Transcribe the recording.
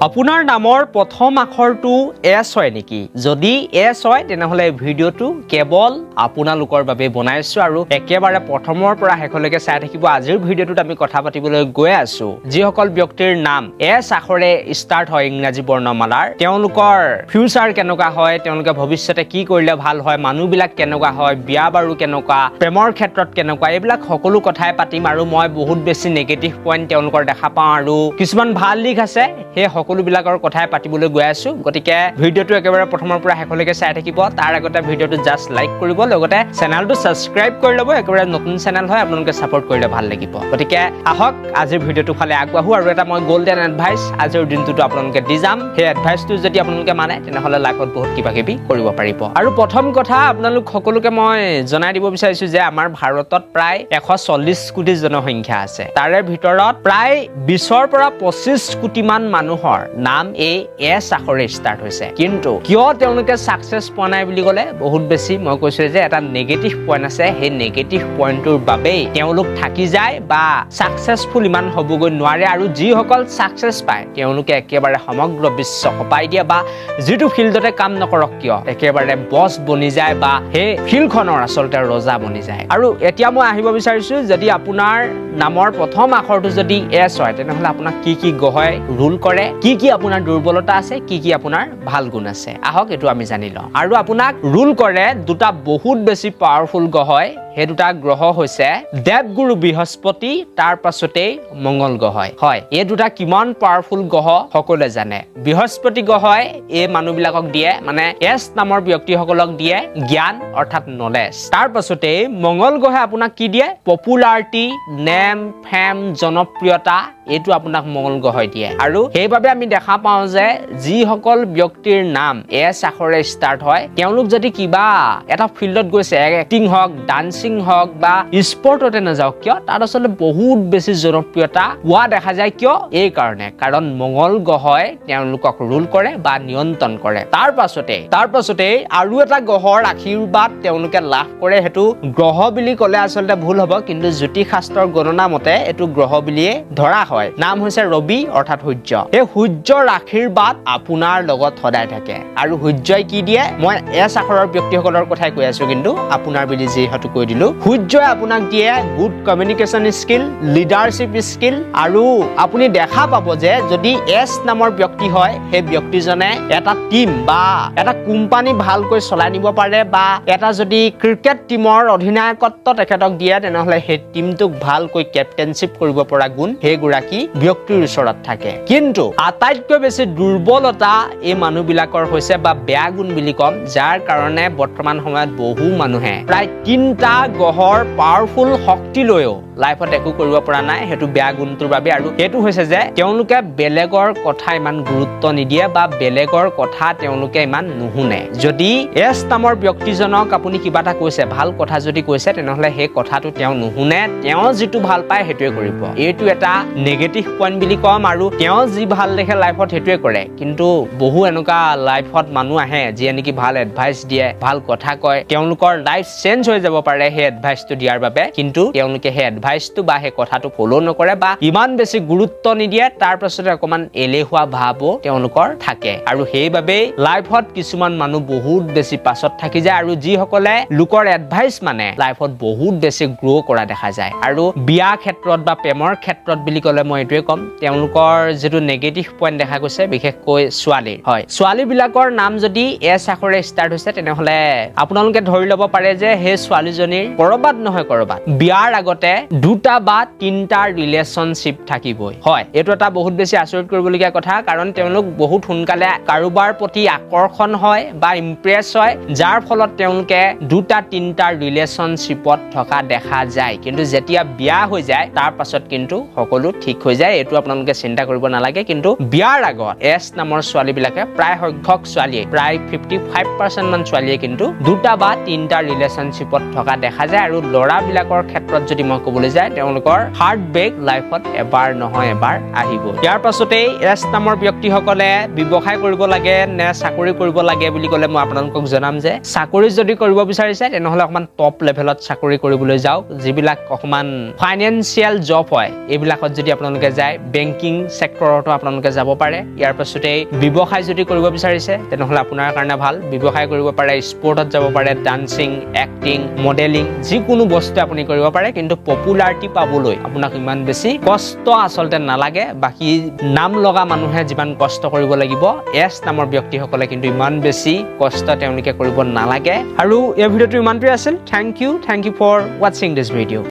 আপোনাৰ নামৰ প্ৰথম আখৰটো এছ হয় নেকি? যদি এছ হয় তেনেহলে ভিডিঅ'টো কেৱল আপোনালোকৰ বাবে বনাইছো আৰু একেবাৰে প্ৰথমৰ পৰা শেষলৈকে চাই থাকিব। আজিৰ ভিডিঅ'টোত আমি কথা পাতিবলৈ গৈ আছো যিসকল ব্যক্তিৰ নাম এছ আখৰে ষ্টাৰ্ট হয় ইংৰাজী বৰ্ণমালাৰ, তেওঁলোকৰ ফিউচাৰ কেনেকুৱা হয়, তেওঁলোকে ভৱিষ্যতে কি কৰিলে ভাল হয়, মানুহবিলাক কেনেকুৱা হয়, বিয়া বাৰু কেনেকুৱা, প্ৰেমৰ ক্ষেত্ৰত কেনেকুৱা, এইবিলাক সকলো কথাই পাতিম। আৰু মই বহুত বেছি নেগেটিভ পইণ্ট তেওঁলোকৰ দেখা পাওঁ আৰু কিছুমান ভাল দিশ আছে, সেই সকলোবিলাকৰ কথাই পাতিবলৈ গৈ আছো। গতিকে ভিডিঅ'টো একেবাৰে প্ৰথমৰ পৰা শেষলৈকে চাই থাকিব। তাৰ আগতে ভিডিঅ'টো জাষ্ট লাইক কৰিব, লগতে চেনেলটো ছাবস্ক্ৰাইব কৰি ল'ব। একেবাৰে নতুন চেনেল হয়, আপোনালোকে ছাপোৰ্ট কৰিলে ভাল লাগিব। গতিকে আহক আজিৰ ভিডিঅ'টো ফালে আগবাঢ়ো আৰু এটা মই গল্ডেন এডভাইচ আজিৰ দিনটোতো আপোনালোকে দি যাম। সেই এডভাইচটো যদি আপোনালোকে মানে তেনেহ'লে লাইফত বহুত কিবা কিবি কৰিব পাৰিব। আৰু প্ৰথম কথা আপোনালোক সকলোকে মই জনাই দিব বিচাৰিছো যে আমাৰ ভাৰতত প্ৰায় 140 কোটি জনসংখ্যা আছে। তাৰে ভিতৰত প্ৰায় 20ৰ পৰা 25 কোটি মান মানুহৰ নাম এই এছ আখৰে ষ্টাৰ্ট হৈছে। কিন্তু কিয় তেওঁলোকে সাকসেস পোৱা নাই বুলি ক'লে বহুত বেছি মই কৈছো যে এটা নেগেটিভ পইণ্ট আছে। সেই নেগেটিভ পইণ্টটোৰ বাবেই তেওঁলোক থাকি যায় বা সাকসেসফুল ইমান হ'বগৈ নোৱাৰে। আৰু যিসকল সাকসেস পায় তেওঁলোকে একেবাৰে সমগ্ৰ বিশ্ব কঁপাই দিয়ে বা যিটো ফিল্ডতে কাম নকৰক কিয় একেবাৰে বছ বনি যায় বা সেই ফিল্ডখনৰ আচলতে ৰজা বনি যায়। আৰু এতিয়া মই আহিব বিচাৰিছো যদি আপোনাৰ নামৰ প্ৰথম আখৰটো যদি এছ হয় তেনেহ'লে আপোনাক কি কি গ্ৰহই ৰুল কৰে, কি কি আপোনাৰ দুৰ্বলতা আছে, কি কি আপোনাৰ ভাল গুণ আছে, আহক এইটো আমি জানি লওঁ। আৰু আপোনাক ৰুল কৰে দুটা বহুত বেছি পাৱাৰফুল গ্ৰহই। সেই দুটা গ্ৰহ হৈছে দেৱগুৰু বৃহস্পতি, তাৰ পাছতেই মংগল গ্ৰহ হয়। এই দুটা কিমান পাৱাৰফুল গ্ৰহ সকলোৱে জানে। বৃহস্পতি গ্ৰহই এই মানুহবিলাকক দিয়ে মানে এছ নামৰ ব্যক্তিসকলক দিয়ে জ্ঞান অৰ্থাৎ নলেজ। তাৰ পাছতেই মংগল গ্ৰহে আপোনাক কি দিয়ে? পপুলাৰিটি, নেম, ফেম, জনপ্ৰিয়তা, এইটো আপোনাক মংগল গ্ৰহই দিয়ে। আৰু সেইবাবে আমি দেখা পাওঁ যে যিসকল ব্যক্তিৰ নাম এছ আখৰে ষ্টাৰ্ট হয় তেওঁলোক যদি কিবা এটা ফিল্ডত গৈছে, এক্টিং হওক, ডান্সিং হওক বা স্পৰ্টতে নাযাওক কিয়, তাত আচলতে বহুত বেছি জনপ্ৰিয়তা পোৱা দেখা যায়। কিয়? এই কাৰণে কাৰণ মংগল গ্ৰহই তেওঁলোকক ৰুল কৰে বা নিয়ন্ত্ৰণ কৰে। তাৰ পাছতে আৰু এটা গ্ৰহৰ আশীৰ্বাদ তেওঁলোকে লাভ কৰে। সেইটো গ্ৰহ বুলি ক'লে আচলতে ভুল হ'ব, কিন্তু জ্যোতিষ শাস্ত্ৰৰ গণনা মতে এইটো গ্ৰহ বুলিয়ে ধৰা হয়। নাম হৈছে ৰবি অৰ্থাৎ সূৰ্য। এই সূৰ্যৰ আশীৰ্বাদ আপোনাৰ লগত সদায় থাকে। আৰু সূৰ্যই কি দিয়ে? মই এছ আখৰৰ ব্যক্তিসকলৰ কথাই কৈ আছো, কিন্তু আপোনাৰ বুলি যিহেতু কৈ দিলো, সূৰ্যই আপোনাক দিয়ে good communication skill, leadership skill. আৰু আপুনি দেখা পাব যে যদি এছ নামৰ ব্যক্তি হয় সেই ব্যক্তিজনে এটা টিম বা এটা কোম্পানী ভালকৈ চলাই নিব পাৰে, বা এটা যদি ক্ৰিকেট টিমৰ অধিনায়কত্ব তেখেতক দিয়ে তেনেহ'লে সেই টিমটোক ভালকৈ কেপ্টেইনশ্বিপ কৰিব পৰা গুণ সেইগৰাকী ব্যক্তিৰ ওচৰত থাকে। কিন্তু আটাইতকৈ বেছি দুৰ্বলতা এই মানুহবিলাকৰ হৈছে বা বেয়া গুণ বুলি ক'ম, যাৰ কাৰণে বৰ্তমান সময়ত বহু মানুহে প্ৰায় 3টা গ্ৰহৰ পাৱাৰফুল শক্তি লৈও লাইফত একো কৰিব পৰা নাই। সেইটো বেয়া গুণটোৰ বাবে। আৰু সেইটো হৈছে যে তেওঁলোকে বেলেগৰ কথা ইমান গুৰুত্ব নিদিয়ে বা বেলেগৰ কথা তেওঁলোকে ইমান নুশুনে। যদি এছ নামৰ ব্যক্তিজনক আপুনি কিবা এটা কৈছে, ভাল কথা যদি কৈছে, তেনেহ'লে সেই কথাটো তেওঁ নুশুনে। তেওঁ যিটো ভাল পায় সেইটোৱে কৰিব। এইটো এটা নেগেটিভ পইণ্ট বুলি ক'ম। আৰু তেওঁ যি ভাল দেখে লাইফত সেইটোৱে কৰে। কিন্তু বহু এনেকুৱা লাইফত মানুহ আহে যিয়ে নেকি ভাল এডভাইচ দিয়ে, ভাল কথা কয়, তেওঁলোকৰ লাইফ চেঞ্জ হৈ যাব পাৰে সেই এডভাইচটো দিয়াৰ বাবে, কিন্তু তেওঁলোকে সেই এডভাইচটো বা সেই কথাটো ফ'ল' নকৰে বা ইমান বেছি গুৰুত্ব নিদিয়ে। তাৰ পাছতে অকমান এলেহুৱা ভাৱো তেওঁলোকৰ থাকে। আৰু সেইবাবেই লাইফত কিছুমান মানুহ বহুত বেছি পাছত থাকি যায়। আৰু যিসকলে লোকৰ এডভাইচ মানে লাইফত বহুত বেছি গ্ৰ' কৰা দেখা যায়। আৰু বিয়া ক্ষেত্ৰত বা প্ৰেমৰ ক্ষেত্ৰত বুলি ক'লে মই এইটোৱে ক'ম, তেওঁলোকৰ যিটো নেগেটিভ পইণ্ট দেখা গৈছে বিশেষকৈ ছোৱালীৰ, হয়, ছোৱালীবিলাকৰ নাম যদি এছ আখৰে ষ্টাৰ্ট হৈছে তেনেহ'লে আপোনালোকে ধৰি ল'ব পাৰে যে সেই ছোৱালীজনীৰ কৰবাত নহয় কৰবাত বিয়াৰ আগতে 2টা বা 3টা ৰিলেশ্যনশ্বিপ থাকিবই। হয়, এইটো এটা বহুত বেছি আচৰিত কৰিবলগীয়া কথা, কাৰণ তেওঁলোক বহুত সোনকালে কাৰোবাৰ প্ৰতি আকৰ্ষণ হয় বা ইমপ্ৰেছ হয়, যাৰ ফলত তেওঁলোকে 2টা 3টা ৰিলেশ্যনশ্বিপত থকা দেখা যায়। কিন্তু যেতিয়া বিয়া হৈ যায় তাৰ পাছত কিন্তু সকলো ঠিক হৈ যায়। এইটো আপোনালোকে চিন্তা কৰিব নালাগে। কিন্তু বিয়াৰ আগত এছ নামৰ ছোৱালীবিলাকে প্ৰায় সংখ্যক ছোৱালীয়ে, প্ৰায় 55% মান ছোৱালীয়ে কিন্তু 2টা বা 3টা ৰিলেশ্যনশ্বিপত থকা দেখা যায়। আৰু ল'ৰাবিলাকৰ ক্ষেত্ৰত যদি মই ক'বলৈ পাবলৈ যায় তেওঁলোকৰ হাৰ্ট ব্ৰেক লাইফত এবাৰ নহয় এবাৰ আহিব। ইয়াৰ পাছতেই এছ নামৰ ব্যক্তিসকলে ব্যৱসায় কৰিব লাগে নে চাকৰি কৰিব লাগে বুলি ক'লে মই আপোনালোকক জনাম যে চাকৰি যদি কৰিব বিচাৰিছে তেনেহ'লে অকমান টপ লেভেলত চাকৰি কৰিবলৈ যাওক, যিবিলাক অকমান ফাইনেন্সিয়েল জব হয় এইবিলাকত যদি আপোনালোকে যায় বেংকিং ছেক্টৰতো আপোনালোকে যাব পাৰে। ইয়াৰ পাছতে ব্যৱসায় যদি কৰিব বিচাৰিছে তেনেহ'লে আপোনাৰ কাৰণে ভাল, ব্যৱসায় কৰিব পাৰে, স্পৰ্টত যাব পাৰে, ডান্সিং, এক্টিং, মডেলিং, যিকোনো বস্তু আপুনি কৰিব পাৰে, কিন্তু পপুলাৰিটি পাবলৈ আপোনাক ইমান বেছি কষ্ট আচলতে নালাগে। বাকী নাম লগা মানুহে যিমান কষ্ট কৰিব লাগিব এছ নামৰ ব্যক্তিসকলে কিন্তু ইমান বেছি কষ্ট তেওঁলোকে কৰিব নালাগে। আৰু এই ভিডিঅ'টো ইমানটোৱে আছিল। থেংক ইউ ফৰ ৱাচিং দিছ ভিডিঅ'।